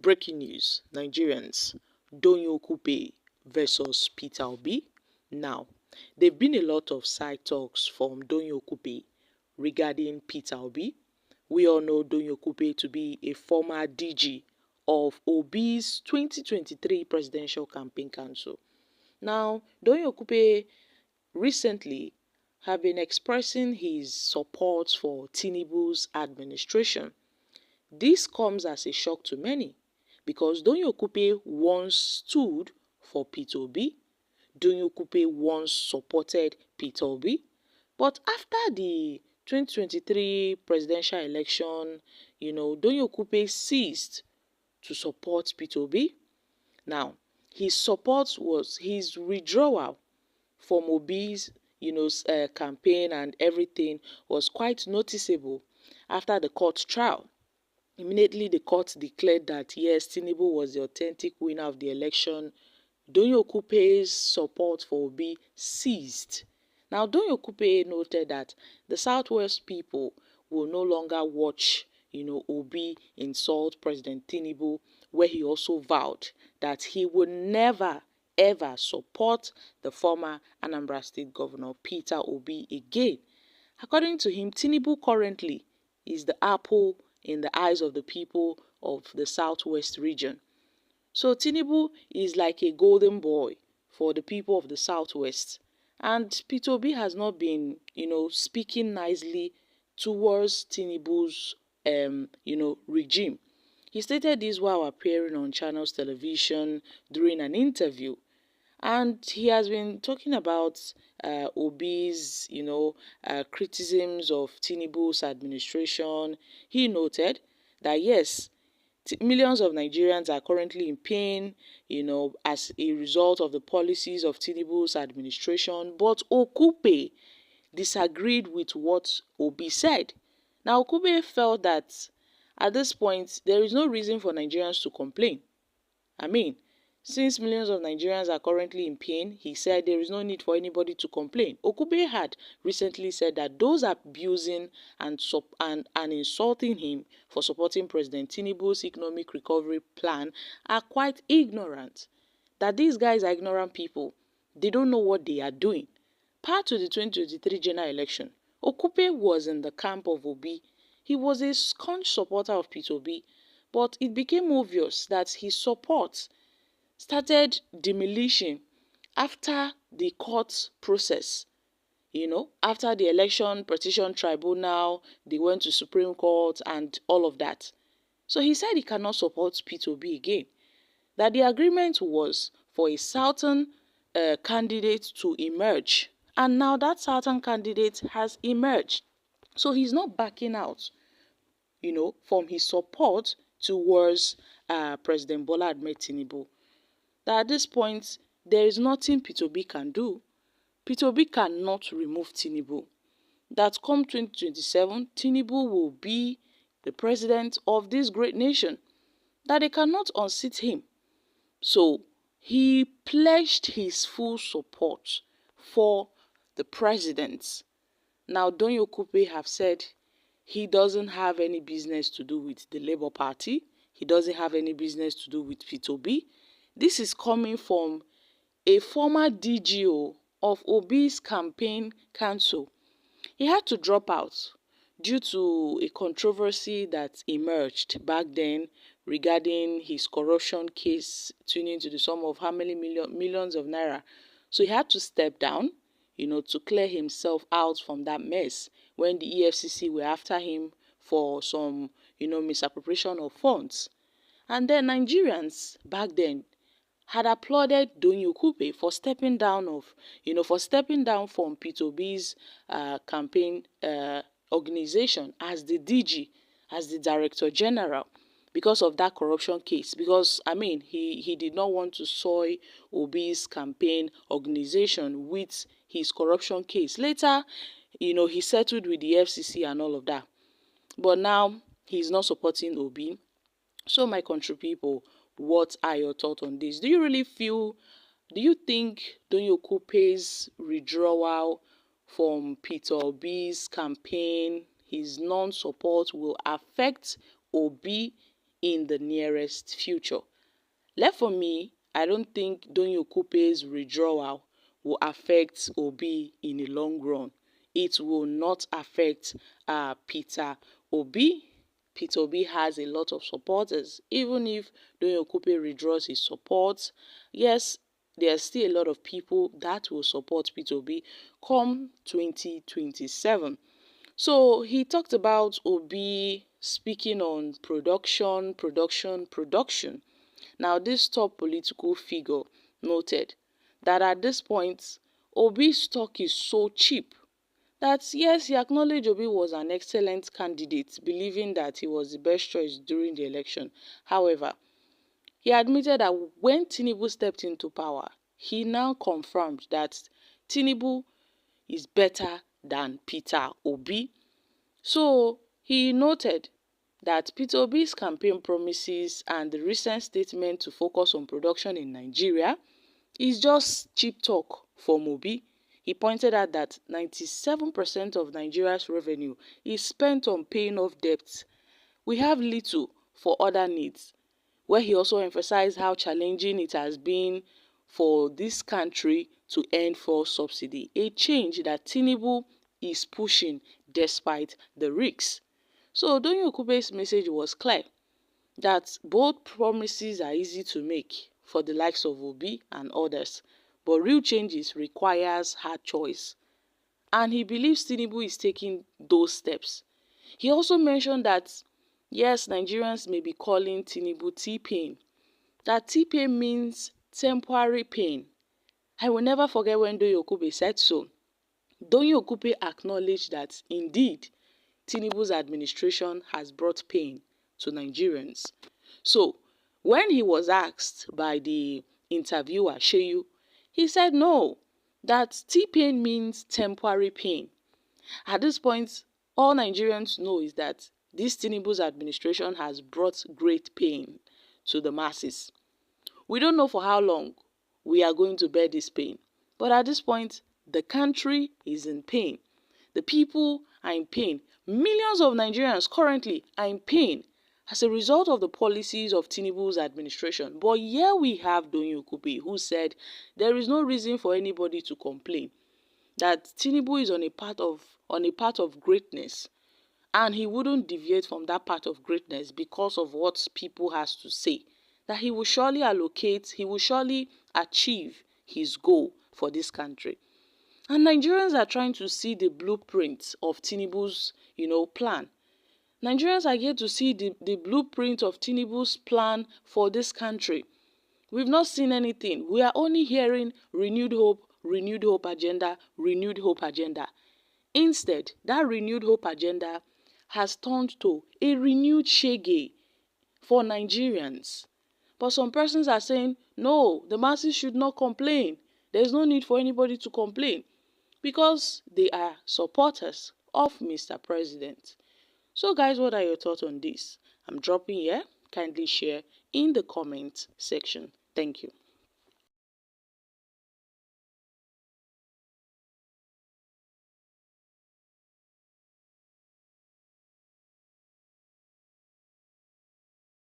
Breaking news, Nigerians, Doyin Okupe versus Peter Obi. Now, there have been a lot of side talks from Doyin Okupe regarding Peter Obi. We all know Doyin Okupe to be a former DG of Obi's 2023 Presidential Campaign Council. Now, Doyin Okupe recently have been expressing his support for Tinubu's administration. This comes as a shock to many because Doyin Okupe once stood for Peter Obi. Doyin Okupe once supported Peter Obi. But after the 2023 presidential election, Doyin Okupe ceased to support Peter Obi. Now, his support was his withdrawal from Obi's, campaign and everything was quite noticeable after the court trial. Immediately, the court declared that, yes, Tinubu was the authentic winner of the election. Doyin Okupe's support for Obi ceased. Now, Doyin Okupe noted that the Southwest people will no longer watch, Obi insult President Tinubu, where he also vowed that he would never, ever support the former Anambra State Governor Peter Obi again. According to him, Tinubu currently is the apple in the eyes of the people of the Southwest region. So Tinubu is like a golden boy for the people of the Southwest. And Peter Obi has not been, speaking nicely towards Tinubu's, regime. He stated this while appearing on Channels Television during an interview. And he has been talking about Obi's, criticisms of Tinubu's administration. He noted that, yes, millions of Nigerians are currently in pain, as a result of the policies of Tinubu's administration. But Okupe disagreed with what Obi said. Now, Okupe felt that at this point, there is no reason for Nigerians to complain. Since millions of Nigerians are currently in pain, he said there is no need for anybody to complain. Okupe had recently said that those abusing and insulting him for supporting President Tinubu's economic recovery plan are quite ignorant. That these guys are ignorant people. They don't know what they are doing. Prior to the 2023 general election, Okupe was in the camp of Obi. He was a staunch supporter of Peter Obi, but it became obvious that his support started diminishing after the court process. After the election petition tribunal, they went to Supreme Court and all of that. So he said he cannot support Peter Obi again. That the agreement was for a certain candidate to emerge. And now that certain candidate has emerged. So he's not backing out, from his support towards President Bola Ahmed Tinubu. That at this point, there is nothing Peter Obi can do. Peter Obi cannot remove Tinubu. That come 2027, Tinubu will be the president of this great nation. That they cannot unseat him. So he pledged his full support for the president. Now, Doyin Okupe have said he doesn't have any business to do with the Labour Party. He doesn't have any business to do with Peter Obi. This is coming from a former DGO of Obi's campaign council. He had to drop out due to a controversy that emerged back then regarding his corruption case tuning to the sum of how many millions of naira. So he had to step down, to clear himself out from that mess when the EFCC were after him for some, misappropriation of funds. And then Nigerians back then had applauded Doyin Okupe for stepping down from Peter Obi's campaign organization as the DG, as the Director General, because of that corruption case. Because, he did not want to soil Obi's campaign organization with his corruption case. Later, he settled with the FCC and all of that. But now, he's not supporting Obi. So, my country people, what are your thoughts on this? Do you think Doyin Okupe's withdrawal from Peter Obi's campaign, his non-support, will affect Obi in the nearest future. Left for me, I don't think Doyin Okupe's withdrawal will affect Obi in the long run. It will not affect Peter Obi. Peter Obi has a lot of supporters. Even if Doyin Okupe withdraws his support, yes, there are still a lot of people that will support Peter Obi come 2027. So he talked about Obi speaking on production. Now, this top political figure noted that at this point, Obi's stock is so cheap that yes, he acknowledged Obi was an excellent candidate, believing that he was the best choice during the election. However, he admitted that when Tinubu stepped into power, he now confirmed that Tinubu is better than Peter Obi. So he noted that Peter Obi's campaign promises and the recent statement to focus on production in Nigeria is just cheap talk from Obi. He pointed out that 97% of Nigeria's revenue is spent on paying off debts. We have little for other needs, where he also emphasized how challenging it has been for this country to end fuel subsidy, a change that Tinubu is pushing despite the risks. So Doyin Okupe's message was clear that bold promises are easy to make for the likes of Obi and others, but real changes requires hard choice. And he believes Tinubu is taking those steps. He also mentioned that yes, Nigerians may be calling Tinubu T-pain. That T-pain means temporary pain. I will never forget when Doyin Okupe said so. Doyin Okupe acknowledged that indeed Tinubu's administration has brought pain to Nigerians. So, when he was asked by the interviewer, Sheyu, he said no, that T-pain means temporary pain. At this point, all Nigerians know is that this Tinubu's administration has brought great pain to the masses. We don't know for how long we are going to bear this pain, but at this point, the country is in pain. The people are in pain. Millions of Nigerians currently are in pain as a result of the policies of Tinubu's administration. But here we have Doyin Okupe, who said there is no reason for anybody to complain, that Tinubu is on a path of greatness, and he wouldn't deviate from that path of greatness because of what people has to say, that he will surely achieve his goal for this country. And Nigerians are trying to see the blueprint of Tinubu's, plan. Nigerians are here to see the blueprint of Tinubu's plan for this country. We've not seen anything. We are only hearing renewed hope agenda, renewed hope agenda. Instead, that renewed hope agenda has turned to a renewed shege for Nigerians. But some persons are saying, no, the masses should not complain. There's no need for anybody to complain, because they are supporters of Mr. President. So guys, what are your thoughts on this? I'm dropping here. Kindly share in the comment section. Thank you.